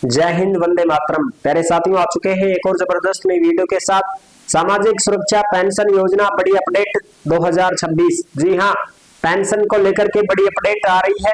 जय हिंद, वंदे मातरम। प्यारे साथियों, आ चुके हैं एक और जबरदस्त नई वीडियो के साथ। सामाजिक सुरक्षा पेंशन योजना बड़ी अपडेट 2026। जी हाँ, पेंशन को लेकर के बड़ी अपडेट आ रही है।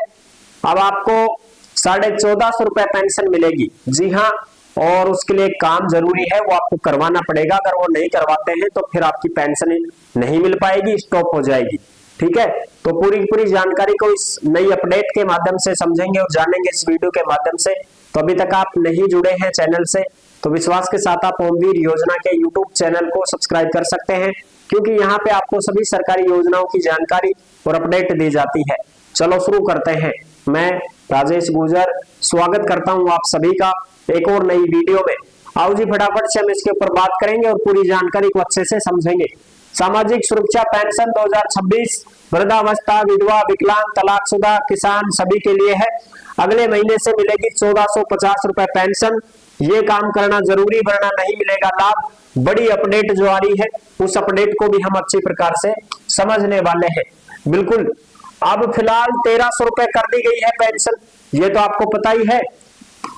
अब आपको 1450 रुपए पेंशन मिलेगी। जी हाँ, और उसके लिए काम जरूरी है, वो आपको करवाना पड़ेगा। अगर वो नहीं करवाते हैं तो फिर आपकी पेंशन नहीं मिल पाएगी, स्टॉप हो जाएगी। ठीक है, तो पूरी जानकारी को इस नई अपडेट के माध्यम से समझेंगे और जानेंगे इस वीडियो के माध्यम से। तो अभी तक आप नहीं जुड़े हैं चैनल से तो विश्वास के साथ आप ओमवीर योजना के यूट्यूब चैनल को सब्सक्राइब कर सकते हैं, क्योंकि यहाँ पे आपको सभी सरकारी योजनाओं की जानकारी और अपडेट दी जाती है। चलो शुरू करते हैं। मैं राजेश गुर्जर स्वागत करता हूँ आप सभी का एक और नई वीडियो में। आओ जी, फटाफट से हम इसके ऊपर बात करेंगे और पूरी जानकारी को अच्छे से समझेंगे। सामाजिक सुरक्षा पेंशन 2026 वृद्धावस्था, विधवा, विकलांग, तलाकशुदा, किसान सभी के लिए है। अगले महीने से मिलेगी 1450 रुपए पेंशन। ये काम करना जरूरी, वरना नहीं मिलेगा लाभ। बड़ी अपडेट जो आ रही है उस अपडेट को भी हम अच्छी प्रकार से समझने वाले हैं। बिल्कुल, अब फिलहाल 1300 रुपए कर दी गई है पेंशन, ये तो आपको पता ही है।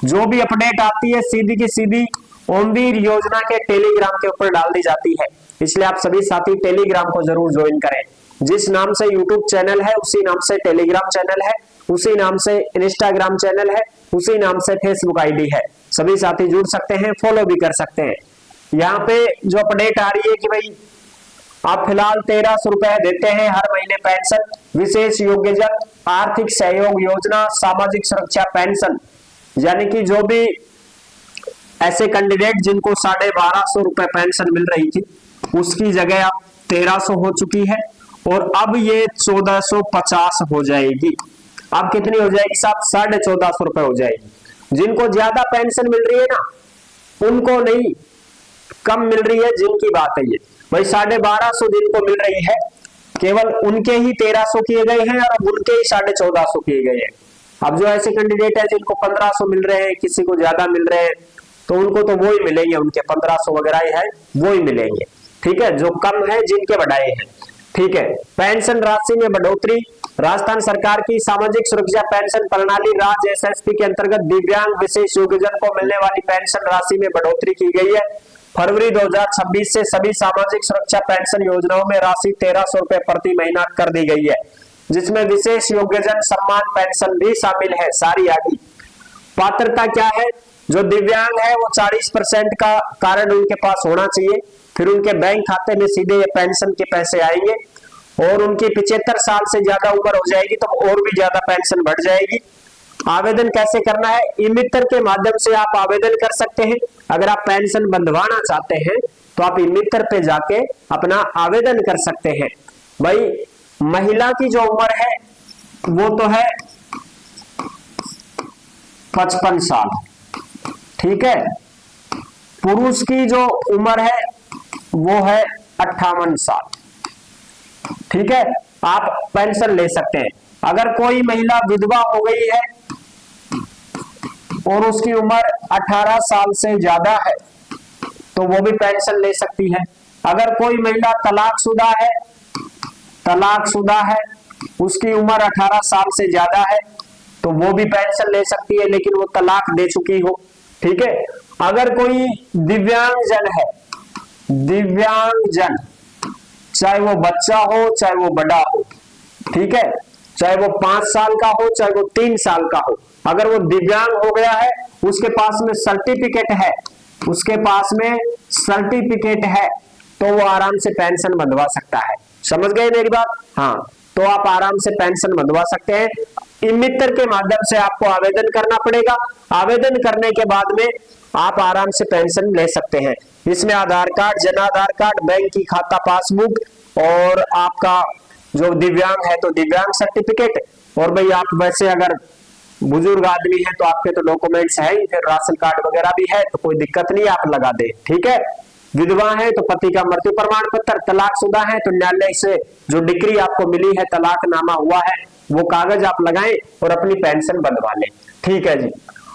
जो भी अपडेट आती है सीधी की सीधी ओमवीर योजना के टेलीग्राम के ऊपर डाल दी जाती है, इसलिए आप सभी साथी टेलीग्राम को जरूर ज्वाइन करें। जिस नाम से यूट्यूब चैनल है उसी नाम से टेलीग्राम चैनल है, उसी नाम से इंस्टाग्राम चैनल है, उसी नाम से फेसबुक आईडी है। सभी साथी जुड़ सकते हैं, फॉलो भी कर सकते हैं। यहाँ पे जो अपडेट आ रही है कि भाई आप फिलहाल 1300 रुपए देते हैं हर महीने पेंशन। विशेष योग्यजन आर्थिक सहयोग योजना सामाजिक सुरक्षा पेंशन, यानी कि जो भी ऐसे कैंडिडेट जिनको 1250 रुपए पेंशन मिल रही थी उसकी जगह अब 1300 हो चुकी है और अब ये 1450 हो जाएगी। अब कितनी हो जाएगी साहब? 1450 रुपए हो जाएगी। जिनको ज्यादा पेंशन मिल रही है ना, उनको नहीं, कम मिल रही है जिनकी बात है ये। भाई 1250 जिनको मिल रही है, केवल उनके ही 1300 किए गए हैं और अब उनके ही 1450 किए गए हैं। अब जो ऐसे कैंडिडेट है जिनको 1500 मिल रहे हैं, किसी को ज्यादा मिल रहे हैं, तो उनको तो वो ही मिलेंगे, उनके 1500 वगैरह है वो ही मिलेंगे। ठीक है, जो कम है जिनके बढ़ाए हैं। ठीक है, पेंशन राशि में बढ़ोतरी। राजस्थान सरकार की सामाजिक सुरक्षा पेंशन प्रणाली राज्य एसएसपी के अंतर्गत दिव्यांग विशेष योग्यजन को मिलने वाली पेंशन राशि में बढ़ोतरी की गई है। फरवरी 2026 से सभी सामाजिक सुरक्षा पेंशन योजनाओं में राशि 1300 रुपए प्रति महीना कर दी गई है, जिसमें विशेष योग्यजन सम्मान पेंशन भी शामिल है। सारी आगे पात्रता क्या है? जो दिव्यांग है वो 40% का कारण उनके पास होना चाहिए, फिर उनके बैंक खाते में सीधे ये पेंशन के पैसे आएंगे और उनकी 75 साल से ज्यादा उम्र हो जाएगी तो और भी ज्यादा पेंशन बढ़ जाएगी। आवेदन कैसे करना है? ई-मित्र के माध्यम से आप आवेदन कर सकते हैं। अगर आप पेंशन बंधवाना चाहते हैं तो आप ई-मित्र पे जाके अपना आवेदन कर सकते हैं। भाई महिला की जो उम्र है वो तो है 55 साल, ठीक है। पुरुष की जो उम्र है वो है 58 साल, ठीक है। आप पेंशन ले सकते हैं। अगर कोई महिला विधवा हो गई है और उसकी उम्र 18 साल से ज्यादा है तो वो भी पेंशन ले सकती है। अगर कोई महिला तलाकशुदा है, उसकी उम्र 18 साल से ज्यादा है तो वो भी पेंशन ले सकती है, लेकिन वो तलाक दे चुकी हो। ठीक है। अगर कोई दिव्यांगजन है, दिव्यांगजन चाहे वो बच्चा हो चाहे वो बड़ा हो, ठीक है, चाहे वो 5 साल का हो चाहे वो 3 साल का हो, अगर वो दिव्यांग हो गया है, उसके पास में सर्टिफिकेट है, तो वो आराम से पेंशन बंधवा सकता है। समझ गए मेरी बात? हाँ, तो आप आराम से पेंशन बंधवा सकते हैं। ई-मित्र के माध्यम से आपको आवेदन करना पड़ेगा। आवेदन करने के बाद में आप आराम से पेंशन ले सकते हैं। इसमें आधार card, Jan Aadhaar card, bank की खाता पासबुक और आपका जो दिव्यांग है तो दिव्यांग सर्टिफिकेट, और भाई आप वैसे अगर बुजुर्ग आदमी है तो आपके तो डॉक्यूमेंट्स है ही, फिर राशन कार्ड वगैरह भी है तो कोई दिक्कत नहीं, आप लगा दे। ठीक है। विधवा है तो पति का मृत्यु प्रमाण पत्र, तलाकशुदा है तो न्यायालय से जो डिग्री आपको मिली है, तलाकनामा हुआ है, वो कागज आप लगाएं और अपनी पेंशन बंधवा लें। ठीक है जी।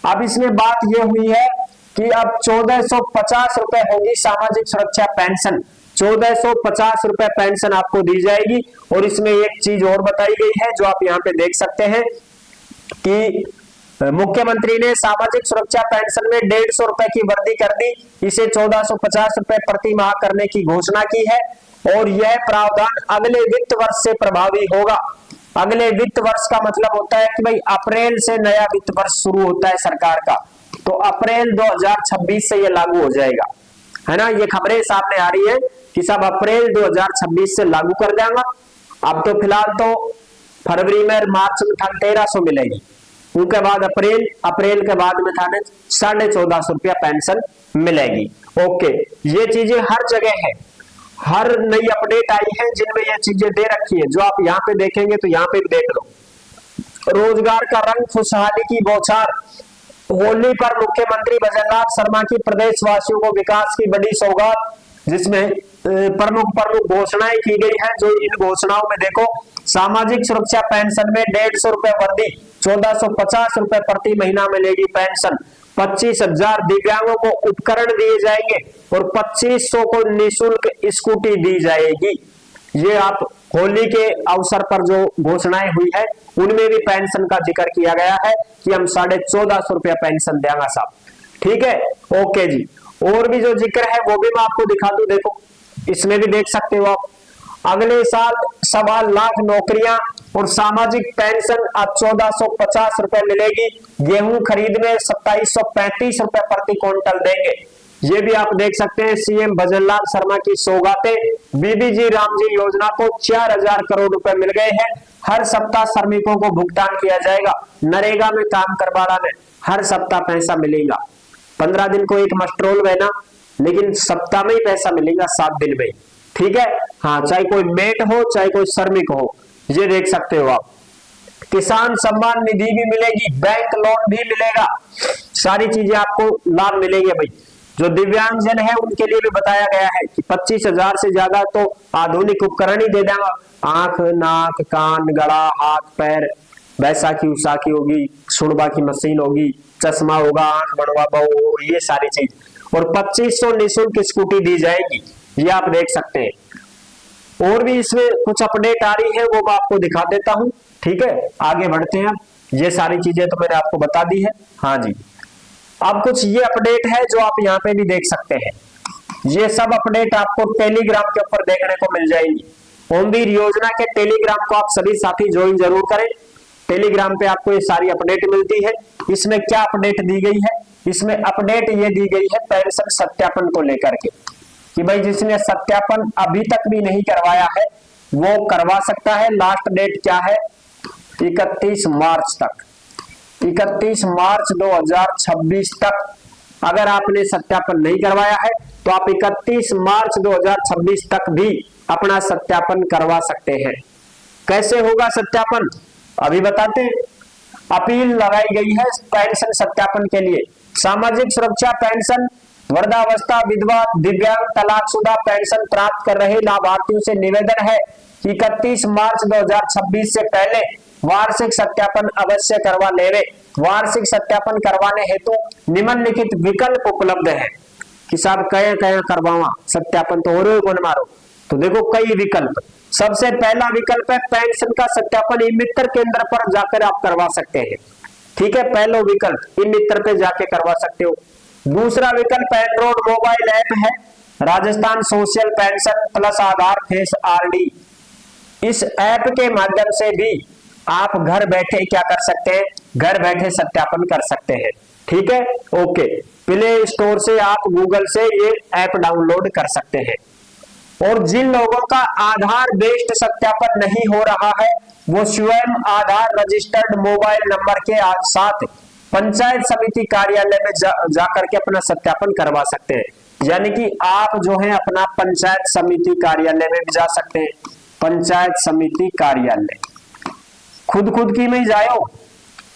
अब इसमें बात ये हुई है कि अब 1450 रुपए होगी सामाजिक सुरक्षा पेंशन। 1450 रुपए पेंशन आपको दी जाएगी। और इसमें एक चीज और बताई गई है जो आप यहाँ पे देख सकते हैं कि मुख्यमंत्री ने सामाजिक सुरक्षा पेंशन में 150 रुपए की वृद्धि कर दी, इसे 1450 रुपए प्रति माह करने की घोषणा की है और यह प्रावधान अगले वित्त वर्ष से प्रभावी होगा। अगले वित्त वर्ष का मतलब होता है कि भाई अप्रैल से नया वित्त वर्ष शुरू होता है सरकार का, तो अप्रैल 2026 से यह लागू हो जाएगा, है ना। ये खबरें सामने आ रही है कि सब अप्रैल 2026 से लागू कर देंगे। अब तो फिलहाल तो फरवरी में मार्च में 1300 मिलेगी, उसके बाद अप्रैल के बाद में थाने 1450 रुपया पेंशन मिलेगी। ओके, ये चीजें हर जगह है, हर नई अपडेट आई है जिनमें ये चीजें दे रखी है, जो आप यहाँ पे देखेंगे तो यहाँ पे भी देख लो। रोजगार का रंग, खुशहाली की बौछार, होली पर मुख्यमंत्री भजनलाल शर्मा की प्रदेशवासियों को विकास की बड़ी सौगात, जिसमें प्रमुख घोषणाएं की गई हैं। जो इन घोषणाओं में देखो, सामाजिक सुरक्षा पेंशन में 150 रुपए वृद्धि, 1450 रुपए प्रति महीना मिलेगी पेंशन, 25,000 दिव्यांगों को उपकरण दिए जाएंगे और 2500 को निःशुल्क स्कूटी दी जाएगी। ये आप होली के अवसर पर जो घोषणाएं हुई है उनमें भी पेंशन का जिक्र किया गया है कि हम 1450 रुपया पेंशन देंगे साहब, ठीक है। ओके जी, और भी जो जिक्र है वो भी मैं आपको दिखा दूं, देखो इसमें भी देख सकते हो आप। अगले साल 1.25 लाख नौकरियां और सामाजिक पेंशन अब 1450 रुपए मिलेगी। गेहूं खरीद में 2735 रुपए प्रति क्विंटल देंगे। ये भी आप देख सकते हैं, सीएम भजनलाल शर्मा की सौगातें। बीबीजी रामजी योजना को 4000 करोड़ रुपए मिल गए हैं। हर सप्ताह श्रमिकों को भुगतान किया जाएगा। नरेगा में काम करवाना में हर सप्ताह पैसा मिलेगा। 15 दिन को एक मस्ट्रोल बहना, लेकिन सप्ताह में ही पैसा मिलेगा, 7 दिन में, ठीक है। हाँ, चाहे कोई मेट हो चाहे कोई श्रमिक हो, ये देख सकते हो आप। किसान सम्मान निधि भी मिलेगी, बैंक लोन भी मिलेगा, सारी चीजें आपको लाभ मिलेंगे भाई। जो दिव्यांगजन है उनके लिए भी बताया गया है कि 25,000 से ज्यादा तो आधुनिक उपकरण ही दे देंगे। आंख, नाक, कान, गला, हाथ, पैर, बैसाखी उसाखी होगी, सुनबा की मशीन होगी, चश्मा होगा, आंख बनवा, ये सारी चीज, और 2500 निःशुल्क स्कूटी दी जाएगी। ये आप देख सकते हैं। और भी इसमें कुछ अपडेट आ रही है, वो मैं आपको दिखा देता हूं, ठीक है। आगे बढ़ते हैं। ये सारी चीजें तो मैंने आपको बता दी है। हाँ जी, अब कुछ ये अपडेट है जो आप यहाँ पे भी देख सकते हैं। ये सब अपडेट आपको टेलीग्राम के ऊपर देखने को मिल जाएगी। ओमवीर योजना के टेलीग्राम को आप सभी साथी ज्वाइन जरूर करें। टेलीग्राम पे आपको ये सारी अपडेट मिलती है। इसमें क्या अपडेट दी गई है? इसमें अपडेट ये दी गई है पेंशन सत्यापन को लेकर के, कि भाई जिसने सत्यापन अभी तक भी नहीं करवाया है वो करवा सकता है। लास्ट डेट क्या है? 31 मार्च तक, 31 मार्च 2026 तक। अगर आपने सत्यापन नहीं करवाया है तो आप 31 मार्च 2026 तक भी अपना सत्यापन करवा सकते हैं। कैसे होगा सत्यापन? अभी बताते हैं। अपील लगाई गई है पेंशन सत्यापन के लिए। सामाजिक सुरक्षा पेंशन, वृद्धावस्था, विधवा, दिव्यांग, तलाकशुदा पेंशन प्राप्त कर रहे लाभार्थियों से निवेदन है कि 31 मार्च 2026 से पहले वार्षिक सत्यापन अवश्य करवा लेवे। वार्षिक सत्यापन करवाने हेतु निम्नलिखित विकल्प उपलब्ध है कि साहब कया करवावा सत्यापन, तो हो कौन मारो, तो देखो कई विकल्प। सबसे पहला विकल्प है पेंशन का सत्यापन ई मित्र केंद्र पर जाकर आप करवा सकते हैं, ठीक है। पहला विकल्प ई मित्र पे जाके करवा सकते हो। दूसरा विकल्प एंड्रॉइड मोबाइल ऐप है, राजस्थान सोशल पेंशन प्लस आधार फेस आरडी। इस ऐप के माध्यम से भी आप घर बैठे क्या कर सकते हैं? घर बैठे सत्यापन कर सकते हैं, ठीक है। ओके, प्ले स्टोर से आप गूगल से ये ऐप डाउनलोड कर सकते हैं। और जिन लोगों का आधार बेस्ड सत्यापन नहीं हो रहा है वो स्वयं आधार रजिस्टर्ड मोबाइल नंबर के साथ पंचायत समिति कार्यालय में जाकर के अपना सत्यापन करवा सकते हैं। यानी कि आप जो है अपना पंचायत समिति कार्यालय में भी जा सकते हैं। पंचायत समिति कार्यालय खुद की में ही जाओ,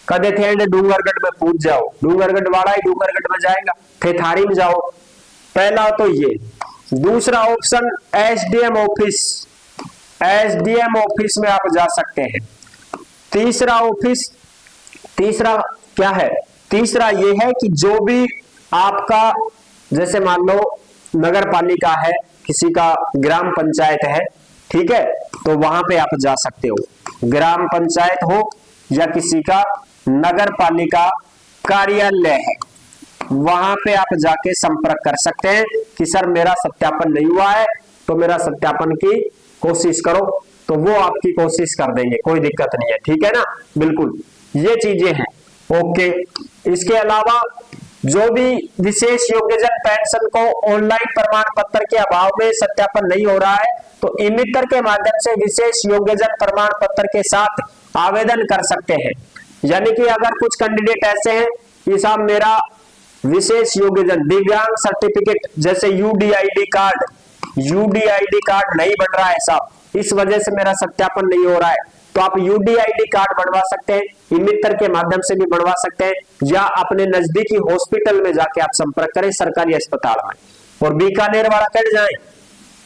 कदे थे डूंगरगढ़ में पूछ जाओ, डूंगरगढ़ वाला ही डूंगरगढ़ में जाएगा, थेथारी में जाओ। पहला तो ये। दूसरा option SDM office, SDM office में आप जा सकते हैं। तीसरा क्या है? तीसरा ये है कि जो भी आपका, जैसे मान लो नगर पालिका है, किसी का ग्राम पंचायत है, ठीक है, तो वहां पे आप जा सकते हो। ग्राम पंचायत हो या किसी का नगर पालिका कार्यालय है, वहां पे आप जाके संपर्क कर सकते हैं कि सर मेरा सत्यापन नहीं हुआ है तो मेरा सत्यापन की कोशिश करो, तो वो आपकी कोशिश कर देंगे, कोई दिक्कत नहीं है, ठीक है ना। बिल्कुल ये चीजें हैं। ओके, इसके अलावा जो भी विशेष योग्यजन पेंशन को ऑनलाइन प्रमाण पत्र के अभाव में सत्यापन नहीं हो रहा है तो ई-मित्र के माध्यम से विशेष योग्यजन प्रमाण पत्र के साथ आवेदन कर सकते हैं। यानी कि अगर कुछ कैंडिडेट ऐसे हैं कि साहब मेरा विशेष योग्यजन दिव्यांग सर्टिफिकेट जैसे यूडीआईडी कार्ड नहीं बन रहा है साहब, इस वजह से मेरा सत्यापन नहीं हो रहा है, तो आप यूडीआईडी कार्ड बनवा सकते हैं, ई-मित्र के माध्यम से भी बनवा सकते हैं, या अपने नजदीकी हॉस्पिटल में जाके आप संपर्क करें सरकारी अस्पताल में। और बीकानेर वाला कट जाए,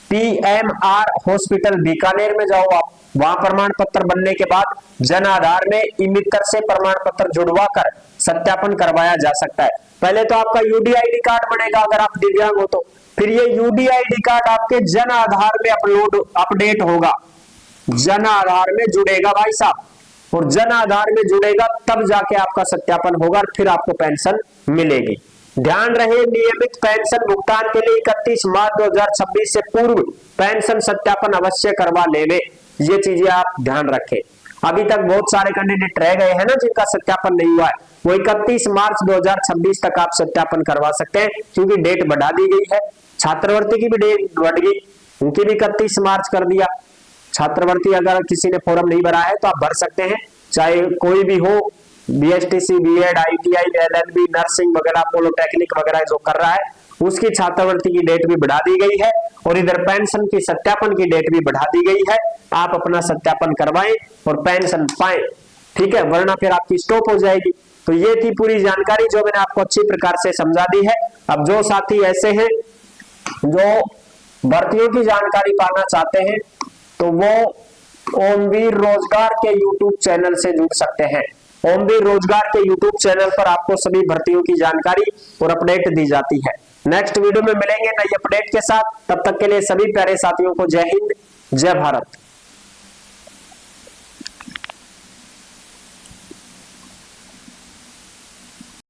पीएमआर हॉस्पिटल बीकानेर में जाओ आप, वहां प्रमाण पत्र बनने के बाद जन आधार में ई-मित्र से प्रमाण पत्र जुड़वा कर सत्यापन करवाया जा सकता है। पहले तो आपका यूडीआईडी कार्ड बनेगा अगर आप दिव्यांग हो तो, फिर ये यूडीआईडी कार्ड आपके जन आधार में अपडेट होगा, जन आधार में जुड़ेगा भाई साहब, और जन आधार में जुड़ेगा तब जाके आपका सत्यापन होगा और फिर आपको पेंशन मिलेगी। ध्यान रहे नियमित पेंशन भुगतान के लिए 31 मार्च 2026 से पूर्व पेंशन सत्यापन अवश्य करवा लेवे, ये चीजें आप ध्यान रखें। अभी तक बहुत सारे कैंडिडेट रह गए हैं ना जिनका सत्यापन नहीं हुआ है, वो 31 मार्च 2026 तक आप सत्यापन करवा सकते हैं, क्योंकि डेट बढ़ा दी गई है। छात्रवृत्ति की भी डेट बढ़ गई, उनकी भी 31 मार्च कर दिया। छात्रवृत्ति अगर किसी ने फॉर्म नहीं भरा है तो आप भर सकते हैं, चाहे कोई भी हो, BSTC, BEd, ITI, LLB, nursing वगैरह, पॉलिटेक्निक वगैरह जो कर रहा है उसकी छात्रवृत्ति की डेट भी बढ़ा दी गई है, और इधर पेंशन की सत्यापन की डेट भी बढ़ा दी गई है। आप अपना सत्यापन करवाएं और पेंशन पाएं, ठीक है, वरना फिर आपकी स्टॉप हो जाएगी। तो ये थी पूरी जानकारी जो मैंने आपको अच्छी प्रकार से समझा दी है। अब जो साथी ऐसे हैं जो भर्तियों की जानकारी पाना चाहते हैं तो वो ओमवीर रोजगार के यूट्यूब चैनल से जुड़ सकते हैं। ओमवीर रोजगार के यूट्यूब चैनल पर आपको सभी भर्तियों की जानकारी और अपडेट दी जाती है। नेक्स्ट वीडियो में मिलेंगे नई अपडेट के साथ, तब तक के लिए सभी प्यारे साथियों को जय हिंद, जय भारत।